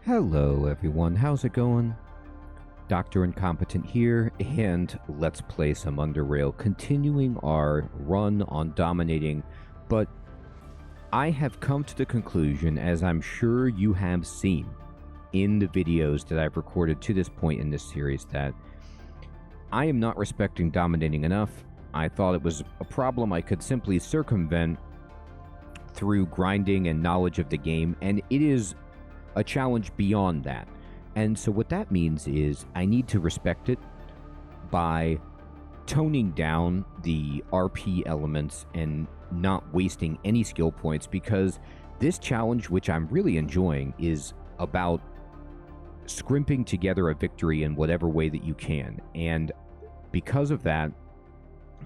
Hello everyone, how's it going? Dr. Incompetent here, and let's play some Underrail, continuing our run on dominating, but I have come to the conclusion, as I'm sure you have seen in the videos that I've recorded to this point in this series, that I am not respecting dominating enough. I thought it was a problem I could simply circumvent through grinding and knowledge of the game, and it is a challenge beyond that. And so what that means is I need to respect it by toning down the RP elements and not wasting any skill points, because this challenge, which I'm really enjoying, is about scrimping together a victory in whatever way that you can. And because of that,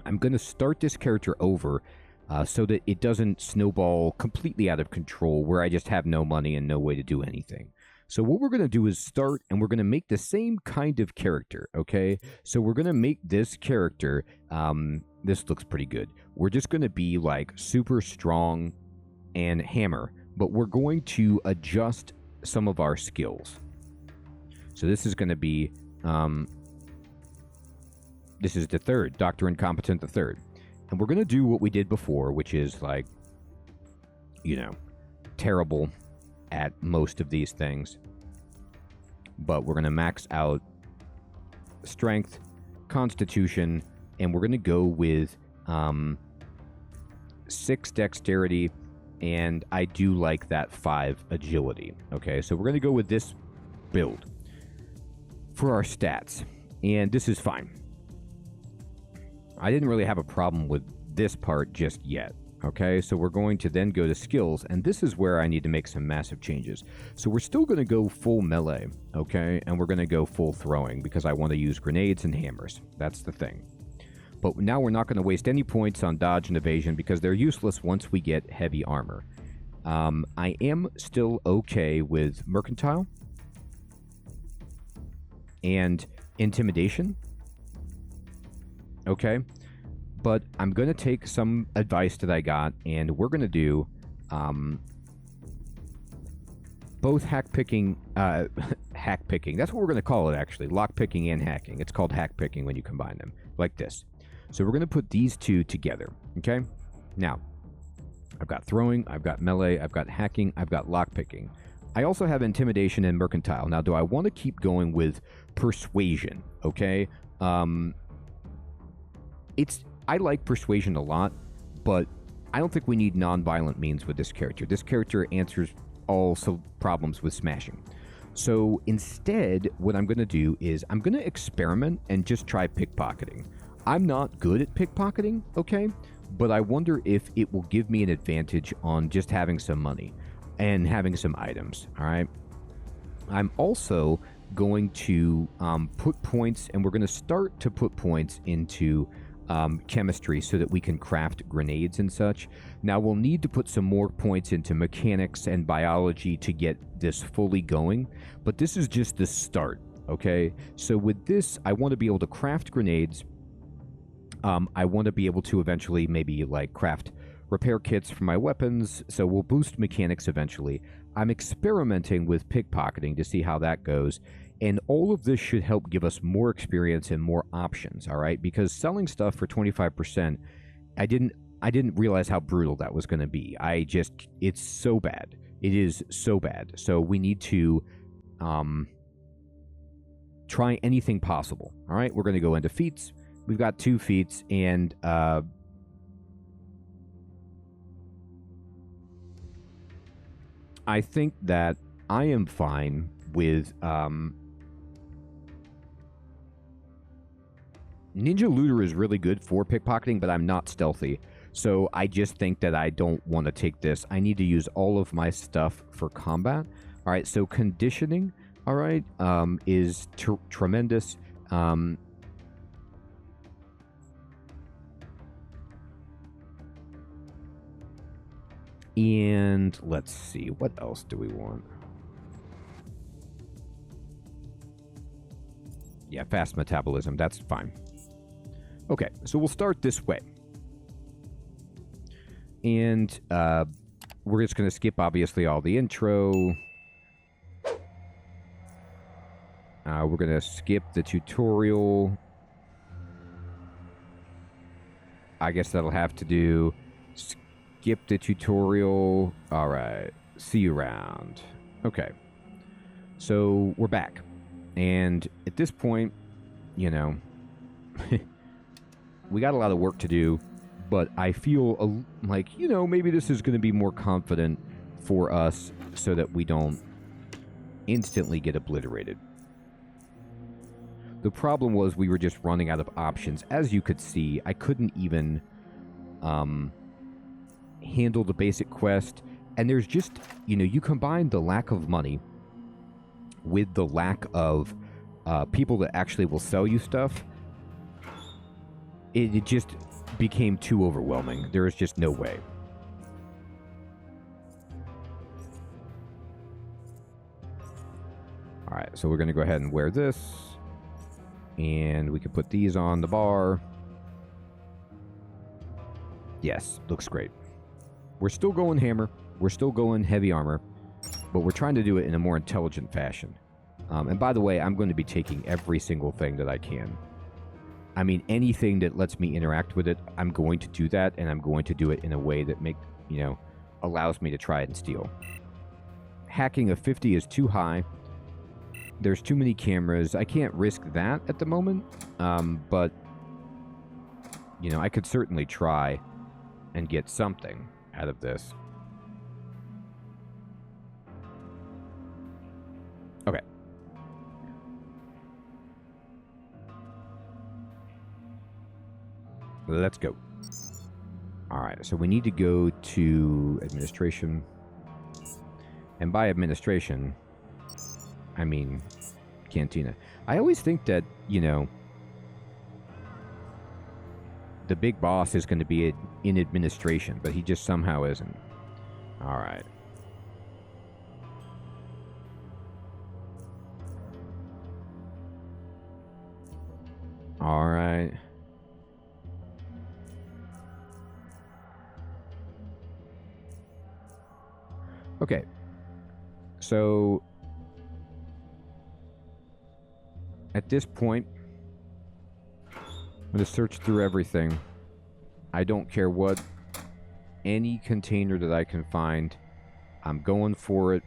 I'm going to start this character over so that it doesn't snowball completely out of control where I just have no money and no way to do anything. So what we're going to do is start, and we're going to make the same kind of character, okay? So we're going to make this character, this looks pretty good. We're just going to be like super strong and hammer, but we're going to adjust some of our skills. So this is going to be, this is the third, Dr. Incompetent the third. And we're going to do what we did before, which is like, you know, terrible at most of these things. But we're going to max out strength, constitution, and we're going to go with 6 dexterity, and I do like that 5 agility. Okay, so we're going to go with this build for our stats, and this is fine. I didn't really have a problem with this part just yet, okay? So we're going to then go to skills, and this is where I need to make some massive changes. So we're still going to go full melee, okay? And we're going to go full throwing because I want to use grenades and hammers. That's the thing. But now we're not going to waste any points on dodge and evasion because they're useless once we get heavy armor. I am still okay with mercantile and intimidation. Okay, but I'm going to take some advice that I got, and we're going to do both hack picking, that's what we're going to call it actually, lock picking and hacking. It's called hack picking when you combine them, like this. So we're going to put these two together, okay? Now, I've got throwing, I've got melee, I've got hacking, I've got lock picking. I also have intimidation and mercantile. Now, do I want to keep going with persuasion, okay? I like persuasion a lot, but I don't think we need non-violent means with this character. This character answers all problems with smashing. So instead, what I'm going to do is I'm going to experiment and just try pickpocketing. I'm not good at pickpocketing, okay? But I wonder if it will give me an advantage on just having some money and having some items, all right? I'm also going to put points, and we're going to start to put points into chemistry so that we can craft grenades and such. Now we'll need to put some more points into mechanics and biology to get this fully going, but this is just the start, okay? So with this, I want to be able to craft grenades. I want to be able to eventually maybe like craft repair kits for my weapons, so we'll boost mechanics eventually. I'm experimenting with pickpocketing to see how that goes. And all of this should help give us more experience and more options, all right? Because selling stuff for 25%, I didn't realize how brutal that was going to be. It's so bad. It is so bad. So we need to try anything possible, all right? We're going to go into feats. We've got 2 feats, and I think that I am fine with Ninja Looter is really good for pickpocketing, but I'm not stealthy. So I just think that I don't want to take this. I need to use all of my stuff for combat. All right, so conditioning, all right, is tremendous. And let's see, what else do we want? Yeah, fast metabolism, that's fine. Okay, so we'll start this way. And we're just going to skip, obviously, all the intro. We're going to skip the tutorial. I guess that'll have to do. Skip the tutorial. All right. See you around. Okay. So we're back. And at this point, you know, we got a lot of work to do, but I feel like, you know, maybe this is going to be more confident for us so that we don't instantly get obliterated. The problem was we were just running out of options. As you could see, I couldn't even handle the basic quest. And there's just, you know, you combine the lack of money with the lack of people that actually will sell you stuff. It just became too overwhelming. There is just no way. All right, so we're going to go ahead and wear this. And we can put these on the bar. Yes, looks great. We're still going hammer. We're still going heavy armor. But we're trying to do it in a more intelligent fashion. And by the way, I'm going to be taking every single thing that I can. I mean, anything that lets me interact with it, I'm going to do that. And I'm going to do it in a way that allows me to try and steal. Hacking of 50 is too high. There's too many cameras. I can't risk that at the moment. But, you know, I could certainly try and get something out of this. Okay. Let's go. All right, so we need to go to administration. And by administration, I mean cantina. I always think that, you know, the big boss is going to be in administration, but he just somehow isn't. All right. All right. Okay. So at this point, I'm going to search through everything. I don't care what. Any container that I can find, I'm going for it.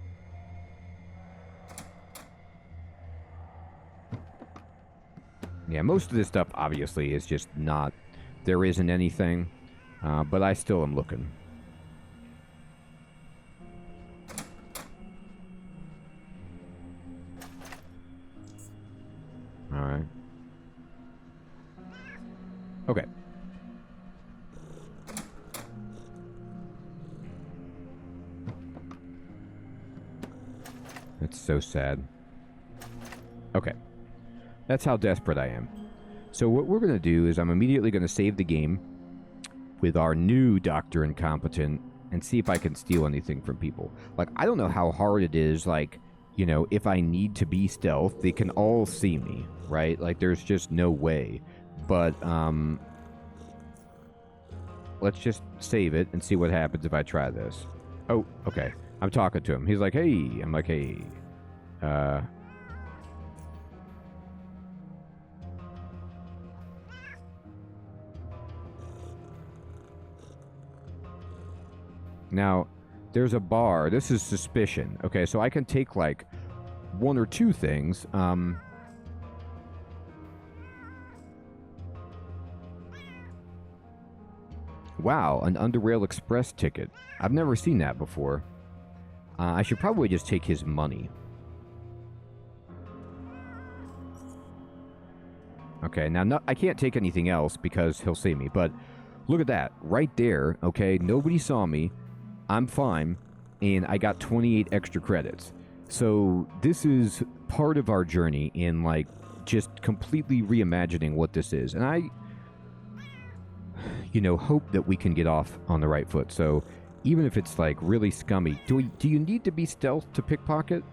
Yeah, most of this stuff obviously is just not, there isn't anything, but I still am looking. All right. Okay. That's so sad. Okay. That's how desperate I am. So what we're going to do is I'm immediately going to save the game with our new Dr. Incompetent and see if I can steal anything from people. Like, I don't know how hard it is, like, you know, if I need to be stealth, they can all see me, right? Like, there's just no way. But, let's just save it and see what happens if I try this. Oh, okay. I'm talking to him. He's like, hey. I'm like, hey. Now, there's a bar. This is suspicion. Okay, so I can take, like, one or two things. Wow, an Underrail Express ticket. I've never seen that before. I should probably just take his money. Okay, now I can't take anything else because he'll see me, but look at that. Right there, okay, nobody saw me. I'm fine, and I got 28 extra credits. So this is part of our journey in, like, just completely reimagining what this is. And I, you know, hope that we can get off on the right foot. So even if it's, like, really scummy, do you need to be stealth to pickpocket?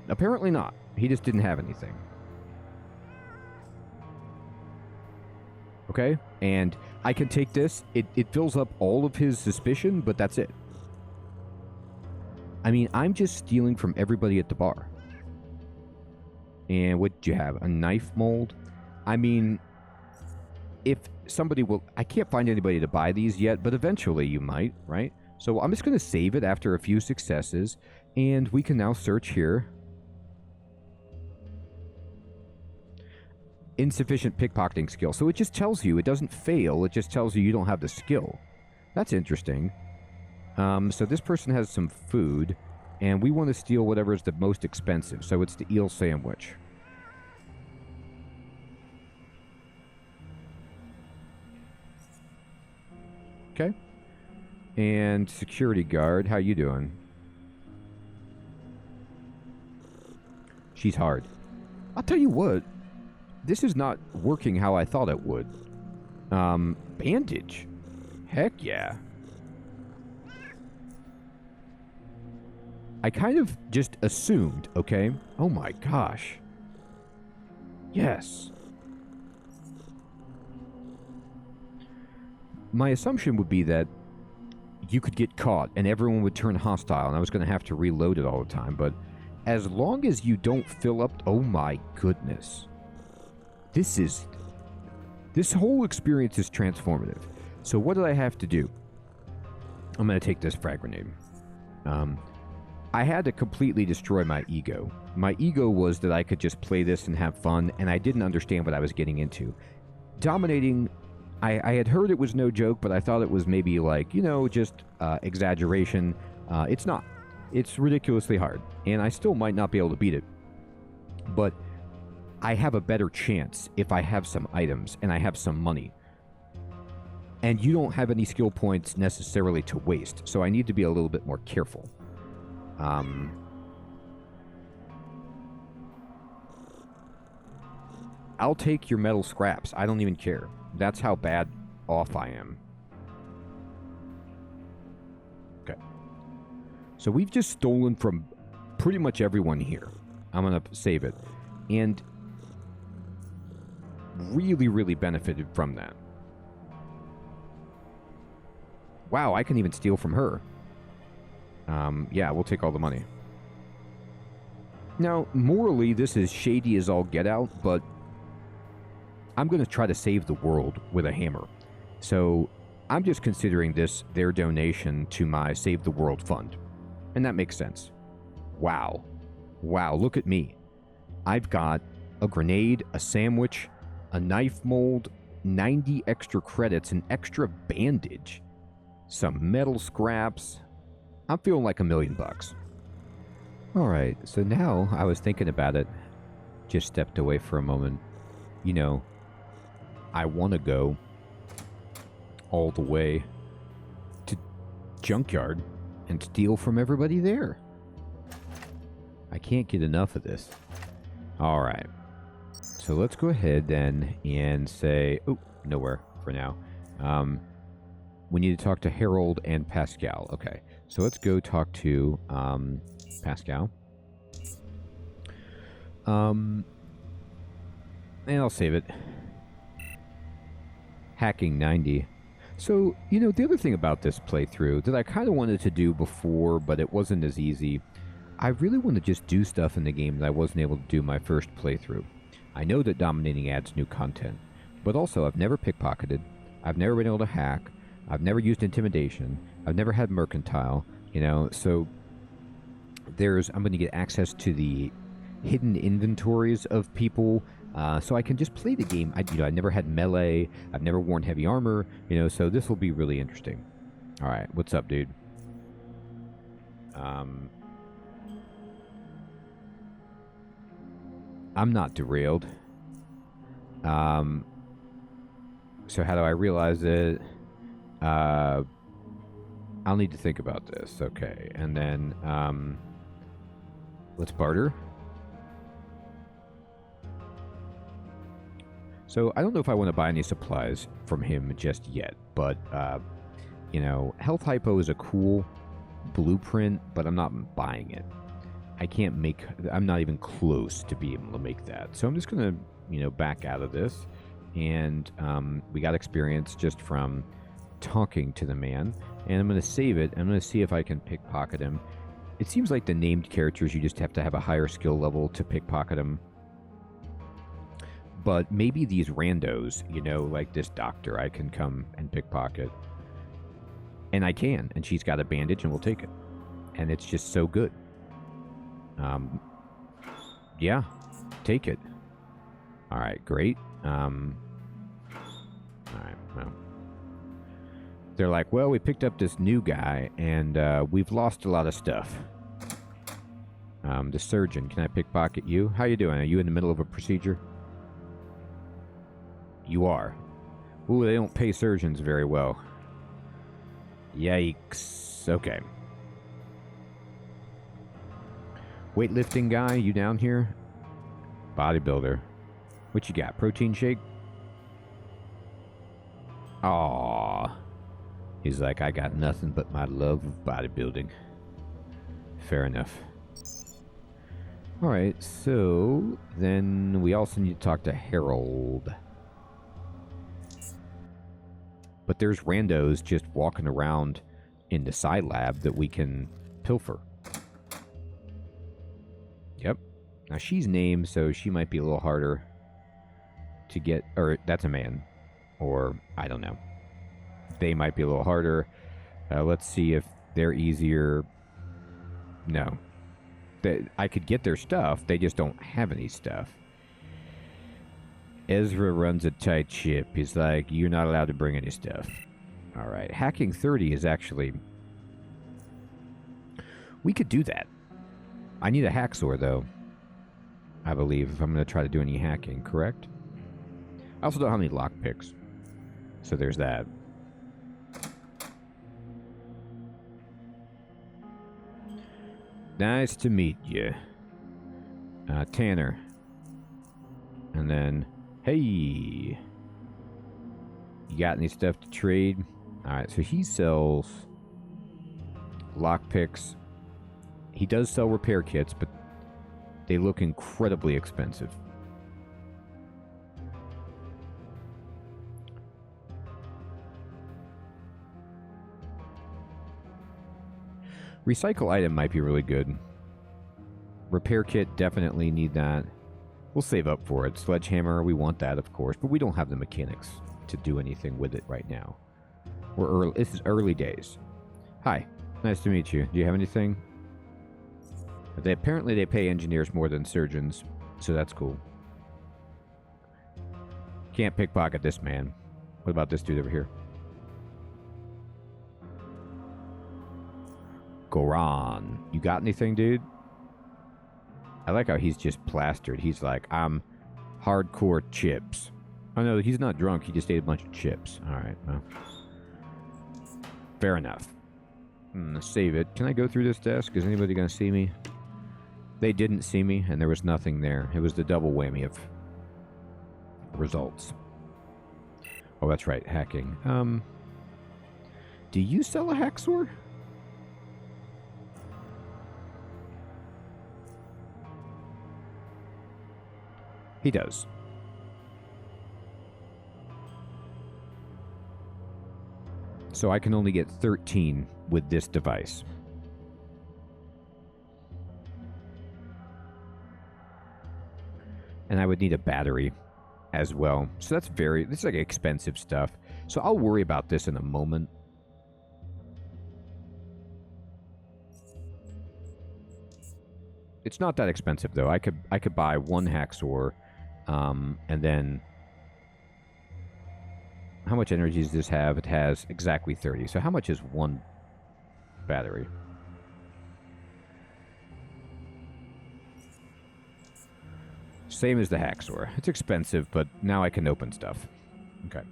Apparently not. He just didn't have anything. Okay? And I can take this. It fills up all of his suspicion, but that's it. I mean, I'm just stealing from everybody at the bar. And what did you have? A knife mold? I mean, if somebody will... I can't find anybody to buy these yet, but eventually you might, right? So I'm just going to save it after a few successes, and we can now search here. Insufficient pickpocketing skill. So it just tells you, it doesn't fail, it just tells you you don't have the skill. That's interesting. So this person has some food, and we want to steal whatever is the most expensive. So it's the eel sandwich. Okay. And security guard, how you doing? She's hard. I'll tell you what, this is not working how I thought it would. Bandage. Heck yeah. I kind of just assumed, okay? Oh my gosh. Yes. My assumption would be that you could get caught and everyone would turn hostile and I was going to have to reload it all the time, but as long as you don't fill up... Oh my goodness. This whole experience is transformative. So what did I have to do? I'm going to take this frag grenade. I had to completely destroy my ego. My ego was that I could just play this and have fun, and I didn't understand what I was getting into. Dominating, I had heard it was no joke, but I thought it was maybe like, you know, just exaggeration. It's not. It's ridiculously hard, and I still might not be able to beat it. But I have a better chance if I have some items and I have some money. And you don't have any skill points necessarily to waste, so I need to be a little bit more careful. I'll take your metal scraps. I don't even care. That's how bad off I am. Okay. So we've just stolen from pretty much everyone here. I'm going to save it. And really, really benefited from that. Wow, I can even steal from her. Yeah, we'll take all the money. Now, morally, this is shady as all get out, but I'm going to try to save the world with a hammer. So I'm just considering this their donation to my Save the World fund. And that makes sense. Wow. Wow, look at me. I've got a grenade, a sandwich, a knife mold, 90 extra credits, an extra bandage, some metal scraps. I'm feeling like $1 million. Alright, so now I was thinking about it. Just stepped away for a moment. You know, I want to go all the way to Junkyard and steal from everybody there. I can't get enough of this. Alright. So let's go ahead then and say... Oh, nowhere for now. We need to talk to Harold and Pascal. Okay. So let's go talk to Pascal. And I'll save it. Hacking 90. So, you know, the other thing about this playthrough that I kind of wanted to do before, but it wasn't as easy. I really want to just do stuff in the game that I wasn't able to do my first playthrough. I know that dominating adds new content, but also I've never pickpocketed. I've never been able to hack. I've never used intimidation. I've never had mercantile, you know, so I'm going to get access to the hidden inventories of people, so I can just play the game. I never had melee. I've never worn heavy armor, you know, so this will be really interesting. All right, what's up, dude? I'm not derailed. So how do I realize it? I'll need to think about this. Okay, and then let's barter. So I don't know if I want to buy any supplies from him just yet, but you know, health hypo is a cool blueprint, but I'm not buying it. I'm not even close to being able to make that. So I'm just gonna, you know, back out of this, and we got experience just from talking to the man, and I'm gonna save it. I'm gonna see if I can pickpocket him. It seems like the named characters, you just have to have a higher skill level to pickpocket them. But maybe these randos, you know, like this doctor, I can come and pickpocket. And I can. And she's got a bandage and we'll take it. And it's just so good. Yeah, take it. All right, great. All right, well. They're like, well, we picked up this new guy, and we've lost a lot of stuff. The surgeon, can I pickpocket you? How you doing? Are you in the middle of a procedure? You are. Ooh, they don't pay surgeons very well. Yikes. Okay. Weightlifting guy, you down here? Bodybuilder. What you got? Protein shake? Aww. He's like, I got nothing but my love of bodybuilding. Fair enough. Alright, so then we also need to talk to Harold. But there's randos just walking around in the side lab that we can pilfer. Yep. Now she's named, so she might be a little harder to get, or that's a man. Or, I don't know. They might be a little harder. Let's see if they're easier. No. I could get their stuff. They just don't have any stuff. Ezra runs a tight ship. He's like, you're not allowed to bring any stuff. All right. Hacking 30 is actually... We could do that. I need a hacksaw, though. I believe, if I'm going to try to do any hacking, correct? I also don't have any lockpicks. So there's that. Nice to meet you. Tanner. And then, hey. You got any stuff to trade? Alright, so he sells lockpicks. He does sell repair kits, but they look incredibly expensive. Recycle item might be really good. Repair kit, definitely need that. We'll save up for it. Sledgehammer, we want that, of course, but we don't have the mechanics to do anything with it right now. We're early. This is early days. Hi, nice to meet you. Do you have anything? Apparently they pay engineers more than surgeons, so that's cool. Can't pickpocket this man. What about this dude over here? Goran. You got anything, dude? I like how he's just plastered. He's like, I'm hardcore chips. Oh no, he's not drunk. He just ate a bunch of chips. Alright, well. Fair enough. Save it. Can I go through this desk? Is anybody going to see me? They didn't see me, and there was nothing there. It was the double whammy of results. Oh, that's right. Hacking. Do you sell a hacksaw? He does. So I can only get 13 with this device. And I would need a battery as well. So that's this is like expensive stuff. So I'll worry about this in a moment. It's not that expensive though. I could buy one hacksaw. And then, how much energy does this have? It has exactly 30. So how much is one battery? Same as the hacksaw. It's expensive, but now I can open stuff. Okay.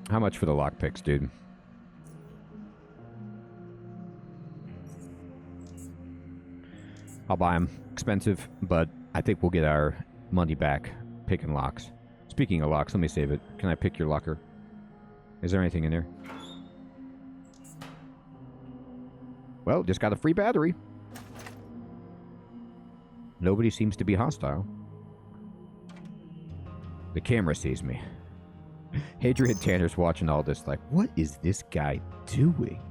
How much for the lockpicks, dude? I'll buy them. Expensive, but I think we'll get our money back picking locks. Speaking of locks, let me save it. Can I pick your locker? Is there anything in there? Well, just got a free battery. Nobody seems to be hostile. The camera sees me. Hadrian Tanner's watching all this like, what is this guy doing?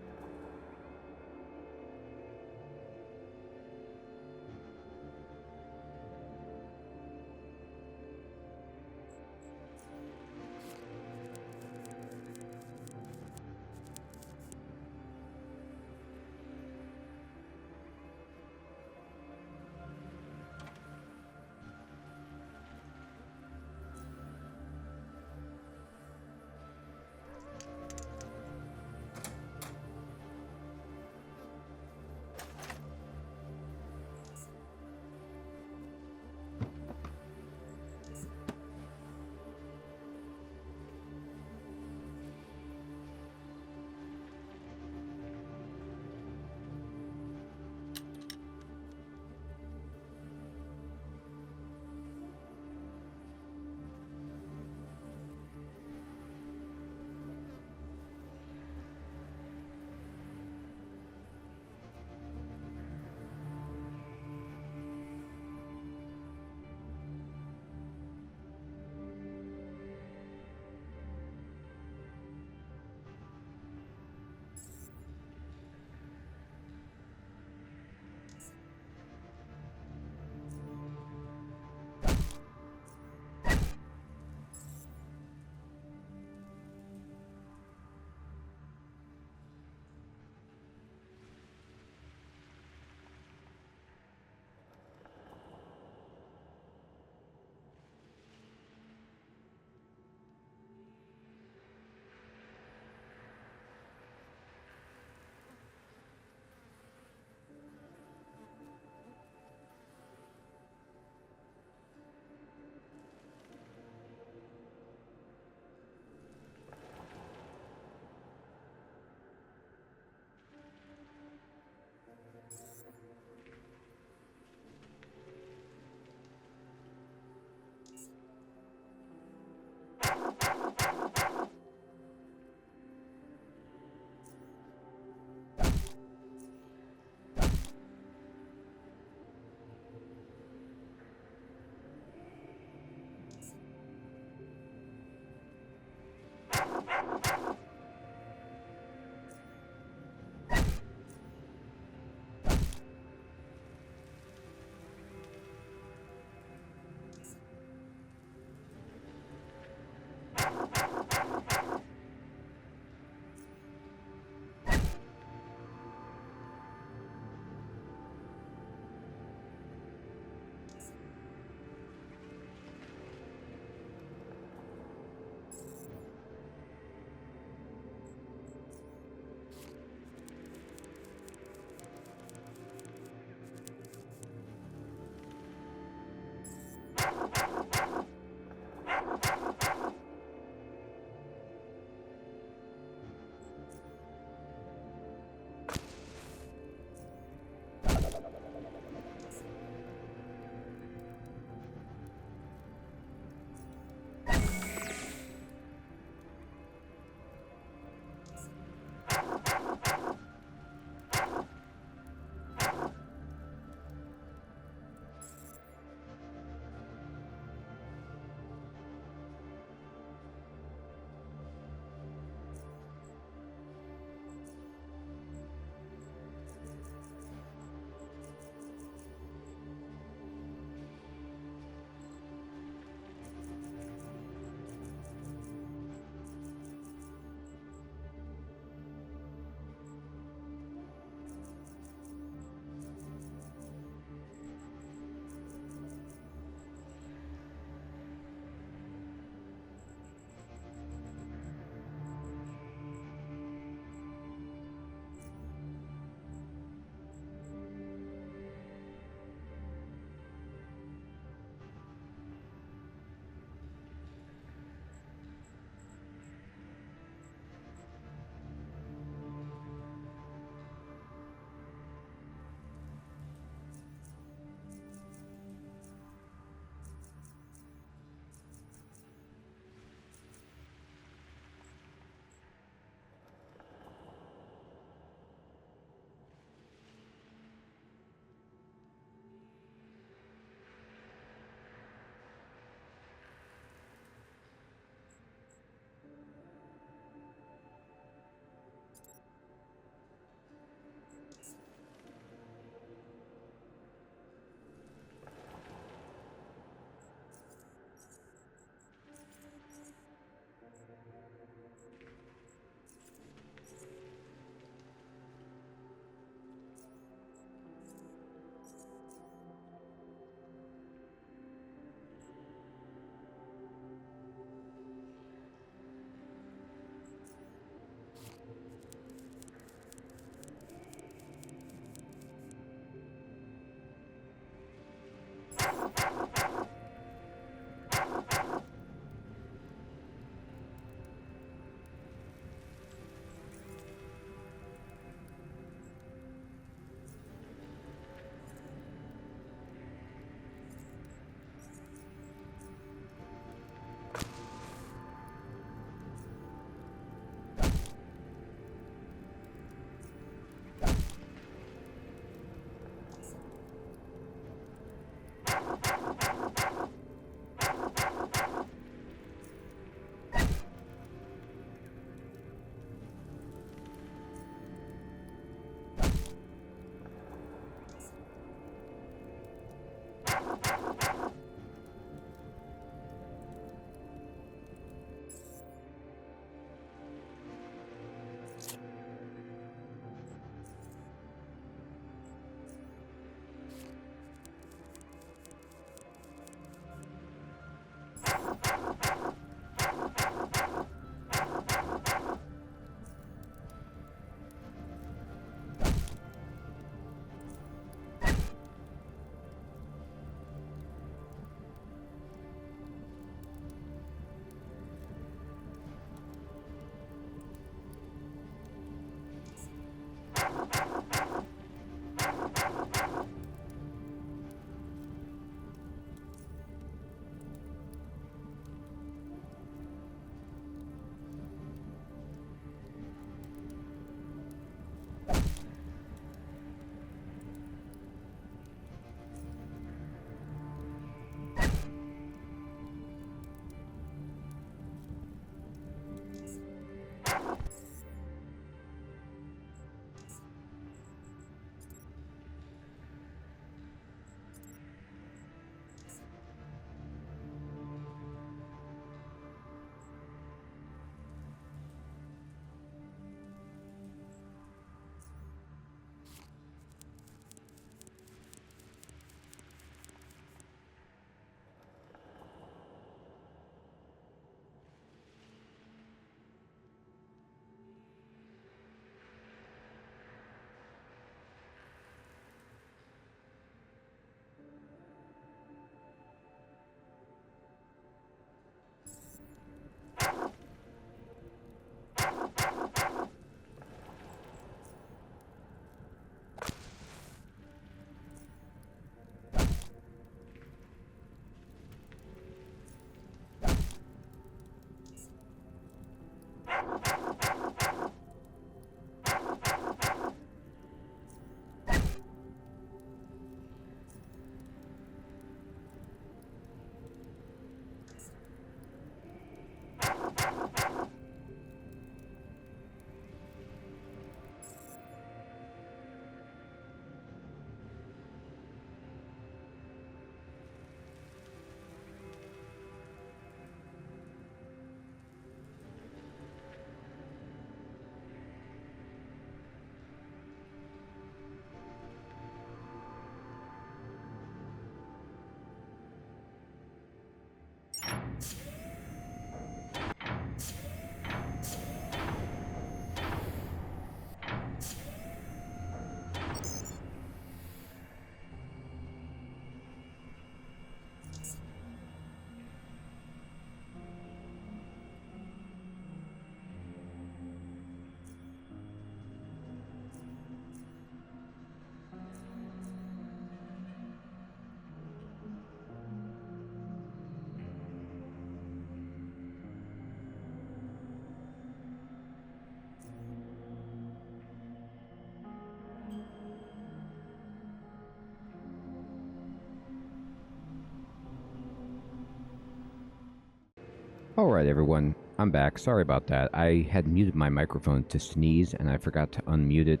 Alright, everyone. I'm back. Sorry about that. I had muted my microphone to sneeze, and I forgot to unmute it.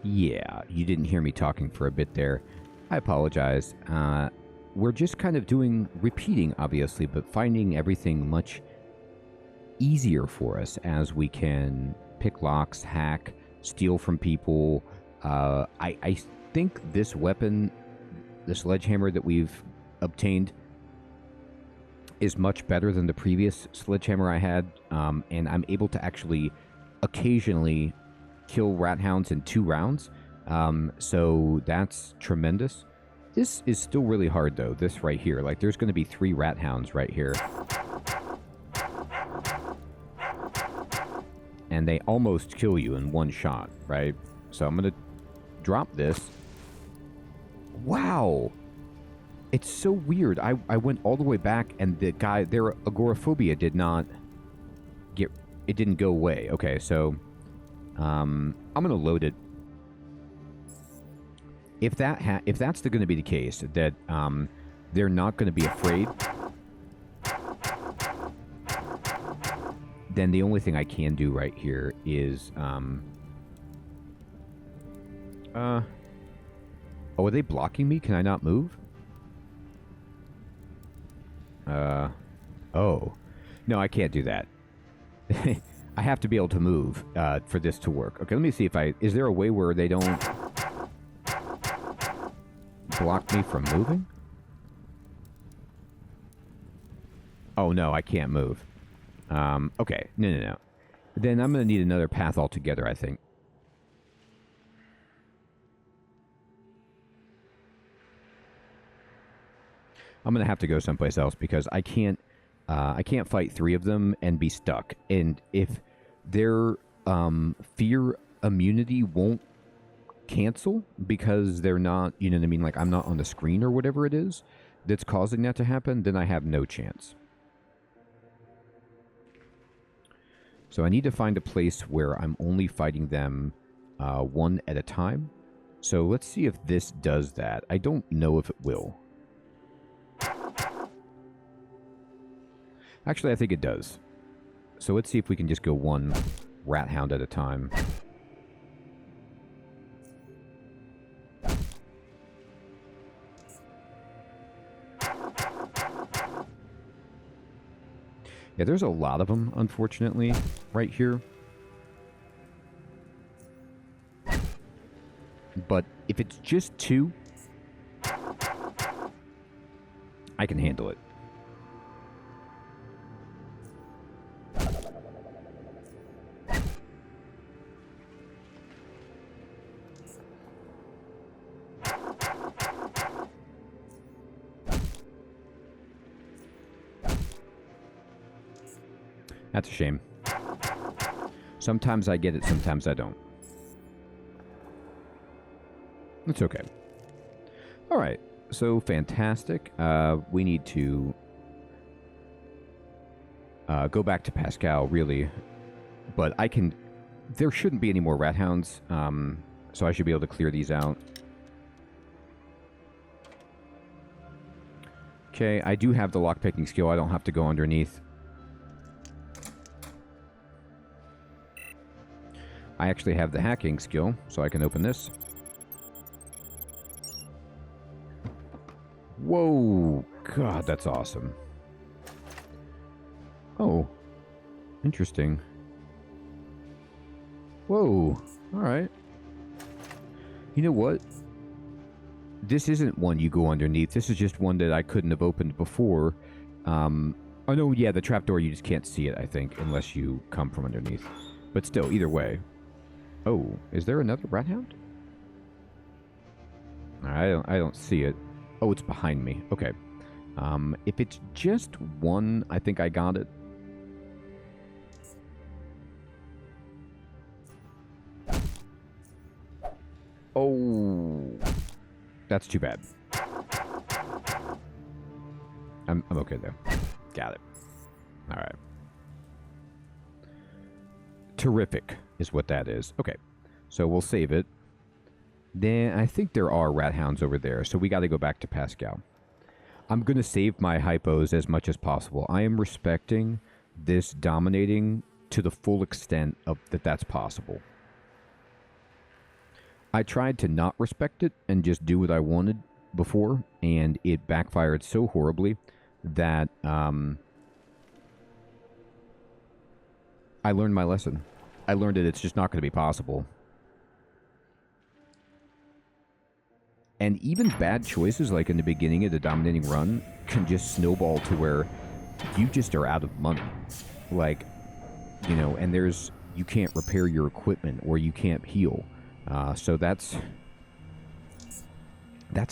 Yeah, you didn't hear me talking for a bit there. I apologize. We're just kind of repeating, obviously, but finding everything much easier for us as we can pick locks, hack, steal from people. I think this weapon, the sledgehammer that we've obtained, is much better than the previous sledgehammer I had, and I'm able to actually occasionally kill rat hounds in 2 rounds, so that's tremendous. This is still really hard, though, this right here. Like, there's going to be 3 rat hounds right here. And they almost kill you in 1 shot, right? So I'm going to drop this. Wow! It's so weird. I went all the way back, and the guy, their agoraphobia did not get... It didn't go away. Okay, so... I'm going to load it. If that's going to be the case, that they're not going to be afraid, then the only thing I can do right here is... Oh, are they blocking me? Can I not move? Oh. No, I can't do that. I have to be able to move for this to work. Okay, let me see if I... Is there a way where they don't block me from moving? Oh, no, I can't move. Okay. No. Then I'm going to need another path altogether, I think. I'm going to have to go someplace else because I can't fight 3 of them and be stuck. And if their fear immunity won't cancel because they're not, you know what I mean, like I'm not on the screen or whatever it is that's causing that to happen, then I have no chance. So I need to find a place where I'm only fighting them 1 at a time. So let's see if this does that. I don't know if it will. Actually, I think it does. So let's see if we can just go 1 rat hound at a time. Yeah, there's a lot of them, unfortunately, right here. But if it's just 2, I can handle it. That's a shame. Sometimes I get it, sometimes I don't. It's okay. Alright, so fantastic. We need to go back to Pascal, really. But I can... There shouldn't be any more rat hounds, so I should be able to clear these out. Okay, I do have the lockpicking skill. I don't have to go underneath. I actually have the hacking skill, so I can open this. Whoa! God, that's awesome. Oh. Interesting. Whoa. Alright. You know what? This isn't one you go underneath. This is just one that I couldn't have opened before. Oh, no, yeah, the trapdoor, you just can't see it, I think, unless you come from underneath. But still, either way. Oh, is there another rat hound? I don't see it. Oh, it's behind me. Okay. If it's just 1, I think I got it. Oh, that's too bad. I'm okay there. Got it. All right. Terrific is what that is. Okay, so we'll save it. Then I think there are rat hounds over there, so we got to go back to Pascal. I'm going to save my hypos as much as possible. I am respecting this dominating to the full extent of that's possible. I tried to not respect it and just do what I wanted before, and it backfired so horribly that I learned my lesson. I learned that it's just not going to be possible. And even bad choices, like in the beginning of the dominating run, can just snowball to where you just are out of money. Like, you know, and you can't repair your equipment or you can't heal. So that's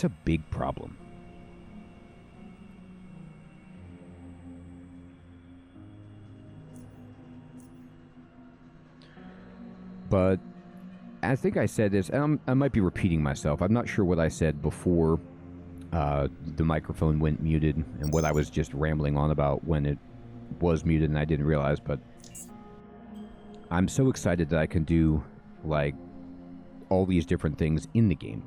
a big problem. But I think I said this, and I might be repeating myself. I'm not sure what I said before the microphone went muted and what I was just rambling on about when it was muted and I didn't realize, but I'm so excited that I can do, like, all these different things in the game.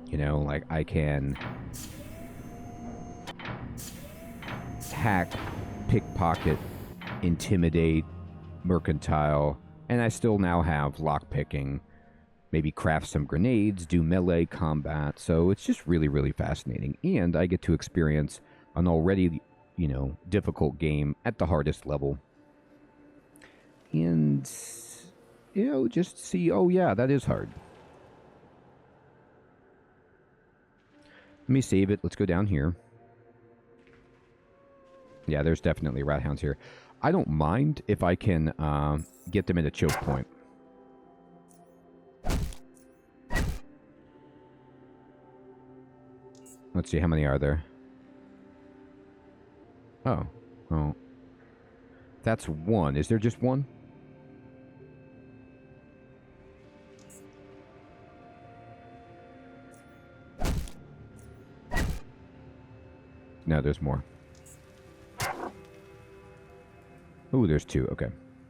You know, like, I can hack, pickpocket, intimidate, mercantile, and I still now have lockpicking, maybe craft some grenades, do melee combat. So it's just really, really fascinating. And I get to experience an already, you know, difficult game at the hardest level. And, you know, just see, oh yeah, that is hard. Let me save it. Let's go down here. Yeah, there's definitely rat hounds here. I don't mind if I can get them at a choke point. Let's see, how many are there? Oh. Oh. That's one. Is there just one? No, there's more. Oh, there's two. Okay.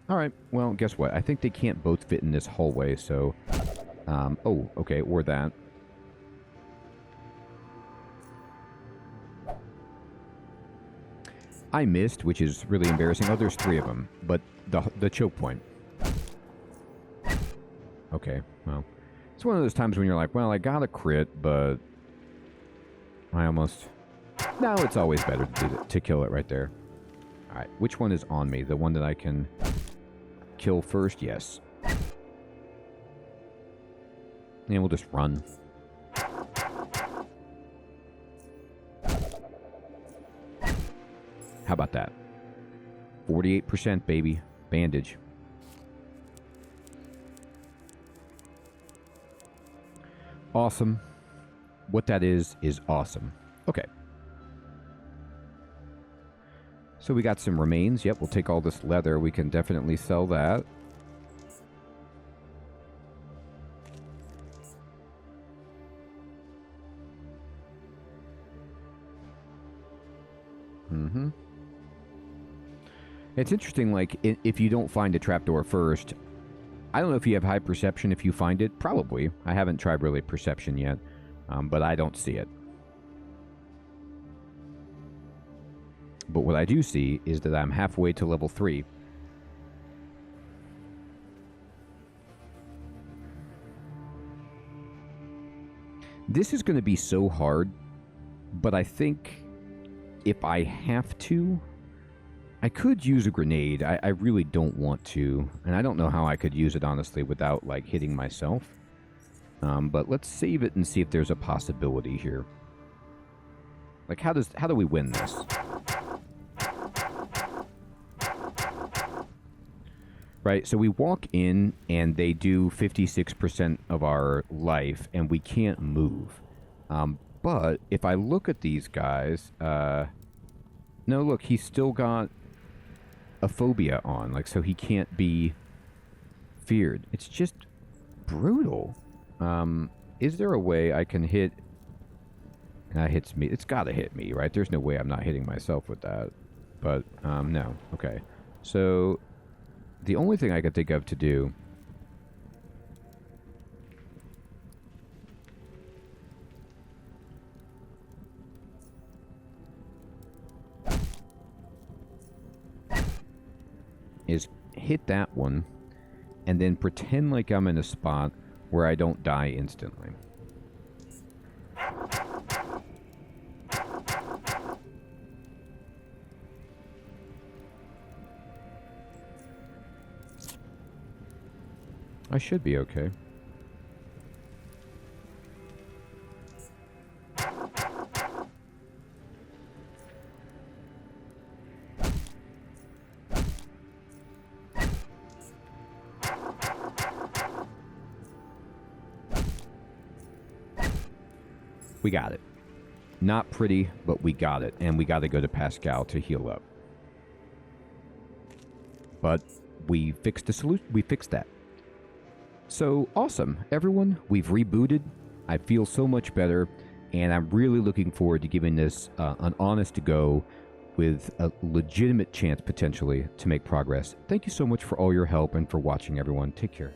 All right. Well, guess what? I think they can't both fit in this hallway, so... oh, okay. Or that. I missed, which is really embarrassing. Oh, there's three of them. But the choke point. Okay, well. It's one of those times when you're like, well, I got a crit, but... I almost... No, it's always better to kill it right there. Alright, which one is on me? The one that I can kill first? Yes. And we'll just run. How about that? 48%, baby. Bandage. Awesome. What that is awesome. Okay. So we got some remains. Yep, we'll take all this leather. We can definitely sell that. Mm-hmm. It's interesting, like, if you don't find a trapdoor first, I don't know if you have high perception if you find it. Probably. I haven't tried really perception yet, but I don't see it. But what I do see is that I'm halfway to level 3. This is going to be so hard, but I think if I have to, I could use a grenade. I really don't want to, and I don't know how I could use it, honestly, without, like, hitting myself. But let's save it and see if there's a possibility here. Like, how do we win this? Right, so we walk in, and they do 56% of our life, and we can't move. But if I look at these guys, no, look, he's still got a phobia on, like, so he can't be feared. It's just brutal. Is there a way I can hit... That hits me. It's gotta hit me, right? There's no way I'm not hitting myself with that. But, no. Okay. So... the only thing I could think of to do hit that one, and then pretend like I'm in a spot where I don't die instantly. I should be okay. We got it. Not pretty, but we got it. And we got to go to Pascal to heal up. But we fixed the solution. We fixed that. So awesome, everyone. We've rebooted. I feel so much better. And I'm really looking forward to giving this an honest go with a legitimate chance, potentially, to make progress. Thank you so much for all your help and for watching, everyone. Take care.